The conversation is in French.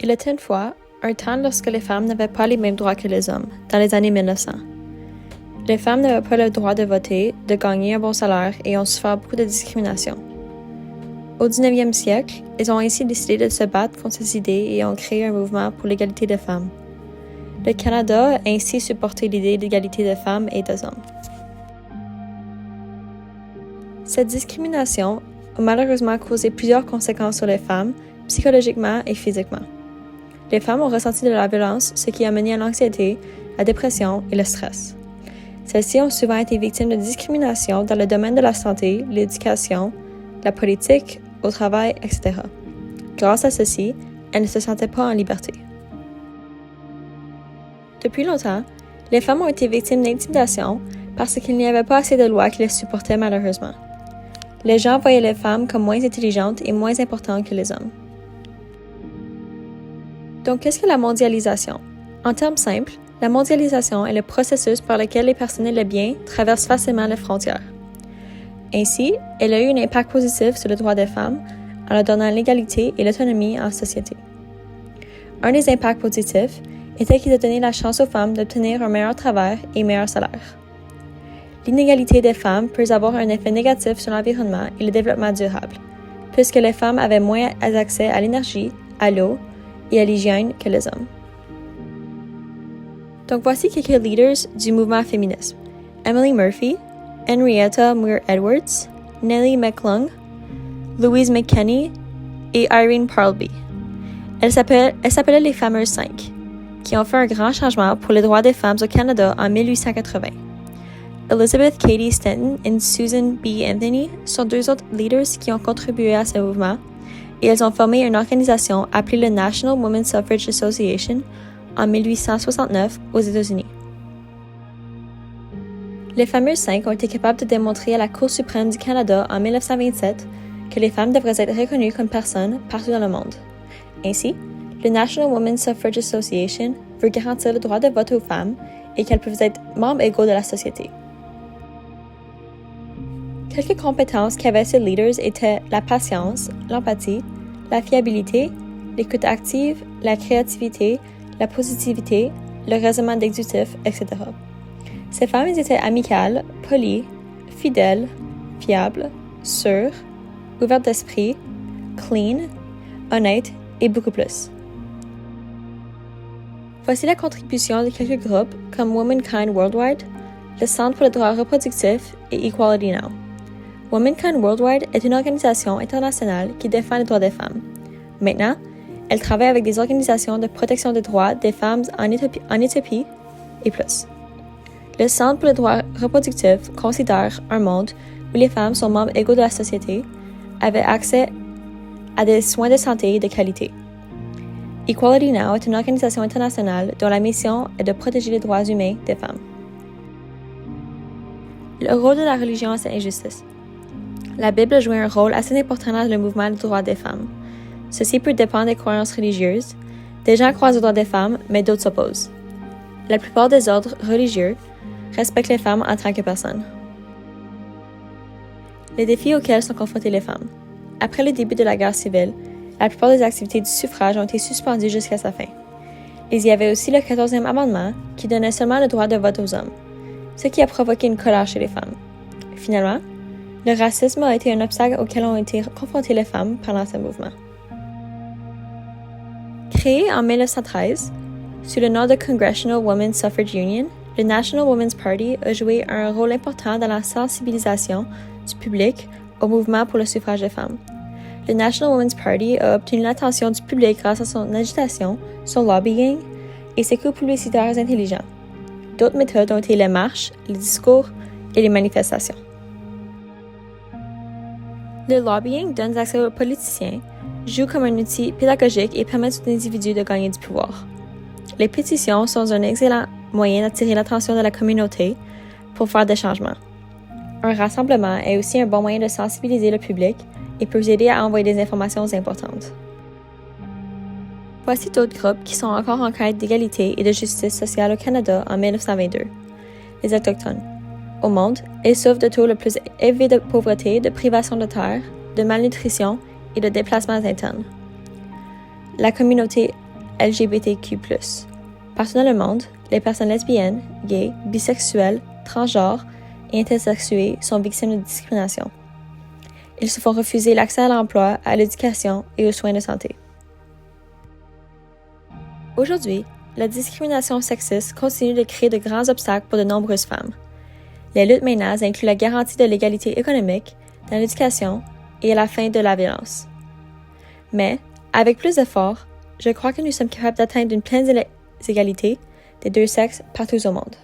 Il était une fois un temps lorsque les femmes n'avaient pas les mêmes droits que les hommes, dans les années 1900. Les femmes n'avaient pas le droit de voter, de gagner un bon salaire et ont souffert beaucoup de discrimination. Au 19e siècle, ils ont ainsi décidé de se battre contre ces idées et ont créé un mouvement pour l'égalité des femmes. Le Canada a ainsi supporté l'idée d'égalité des femmes et des hommes. Cette discrimination a malheureusement causé plusieurs conséquences sur les femmes, psychologiquement et physiquement. Les femmes ont ressenti de la violence, ce qui a mené à l'anxiété, la dépression et le stress. Celles-ci ont souvent été victimes de discrimination dans le domaine de la santé, l'éducation, la politique, au travail, etc. Grâce à ceci, elles ne se sentaient pas en liberté. Depuis longtemps, les femmes ont été victimes d'intimidation parce qu'il n'y avait pas assez de lois qui les supportaient malheureusement. Les gens voyaient les femmes comme moins intelligentes et moins importantes que les hommes. Donc, qu'est-ce que la mondialisation? En termes simples, la mondialisation est le processus par lequel les personnes et les biens traversent facilement les frontières. Ainsi, elle a eu un impact positif sur le droit des femmes en leur donnant l'égalité et l'autonomie en société. Un des impacts positifs était qu'il a donné la chance aux femmes d'obtenir un meilleur travail et un meilleur salaire. L'inégalité des femmes peut avoir un effet négatif sur l'environnement et le développement durable, puisque les femmes avaient moins accès à l'énergie, à l'eau et à l'hygiène que les hommes. Donc voici quelques leaders du mouvement féministe. Emily Murphy, Henrietta Muir Edwards, Nellie McClung, Louise McKenney et Irene Parlby. Elles s'appelaient les fameuses 5, qui ont fait un grand changement pour les droits des femmes au Canada en 1880. Elizabeth Cady Stanton et Susan B. Anthony sont deux autres leaders qui ont contribué à ce mouvement et elles ont formé une organisation appelée le National Women's Suffrage Association en 1869 aux États-Unis. Les fameuses 5 ont été capables de démontrer à la Cour suprême du Canada en 1927 que les femmes devraient être reconnues comme personnes partout dans le monde. Ainsi, le National Women's Suffrage Association veut garantir le droit de vote aux femmes et qu'elles peuvent être membres égaux de la société. Quelques compétences qu'avaient ces leaders étaient la patience, l'empathie, la fiabilité, l'écoute active, la créativité, la positivité, le raisonnement déductif, etc. Ces femmes étaient amicales, polies, fidèles, fiables, sûres, ouvertes d'esprit, clean, honnêtes et beaucoup plus. Voici la contribution de quelques groupes comme Womankind Worldwide, le Centre pour le droit reproductif et Equality Now. Womankind Worldwide est une organisation internationale qui défend les droits des femmes. Maintenant, elle travaille avec des organisations de protection des droits des femmes en Éthiopie et plus. Le Centre pour le droit reproductif considère un monde où les femmes sont membres égaux de la société, avec accès à des soins de santé de qualité. Equality Now est une organisation internationale dont la mission est de protéger les droits humains des femmes. Le rôle de la religion à cette injustice. La Bible a joué un rôle assez important dans le mouvement des droits des femmes. Ceci peut dépendre des croyances religieuses. Des gens croient aux droits des femmes, mais d'autres s'opposent. La plupart des ordres religieux respectent les femmes en tant que personnes. Les défis auxquels sont confrontées les femmes. Après le début de la guerre civile, la plupart des activités du suffrage ont été suspendues jusqu'à sa fin. Il y avait aussi le 14e amendement qui donnait seulement le droit de vote aux hommes, ce qui a provoqué une colère chez les femmes. Finalement, le racisme a été un obstacle auquel ont été confrontées les femmes pendant ce mouvement. Créé en 1913, sous le nom de Congressional Women's Suffrage Union, le National Women's Party a joué un rôle important dans la sensibilisation du public au mouvement pour le suffrage des femmes. Le National Women's Party a obtenu l'attention du public grâce à son agitation, son lobbying et ses coups publicitaires intelligents. D'autres méthodes ont été les marches, les discours et les manifestations. Le lobbying donne accès aux politiciens, joue comme un outil pédagogique et permet aux individus de gagner du pouvoir. Les pétitions sont un excellent moyen d'attirer l'attention de la communauté pour faire des changements. Un rassemblement est aussi un bon moyen de sensibiliser le public et peut aider à envoyer des informations importantes. Voici d'autres groupes qui sont encore en quête d'égalité et de justice sociale au Canada en 1922. Les Autochtones. Au monde, ils souffrent de taux le plus élevé de pauvreté, de privation de terre, de malnutrition et de déplacements internes. La communauté LGBTQ+. Partout dans le monde, les personnes lesbiennes, gays, bisexuelles, transgenres et intersexuées sont victimes de discrimination. Ils se font refuser l'accès à l'emploi, à l'éducation et aux soins de santé. Aujourd'hui, la discrimination sexiste continue de créer de grands obstacles pour de nombreuses femmes. Les luttes maintenant incluent la garantie de l'égalité économique, dans l'éducation et à la fin de la violence. Mais, avec plus d'efforts, je crois que nous sommes capables d'atteindre une pleine égalité des deux sexes partout au monde.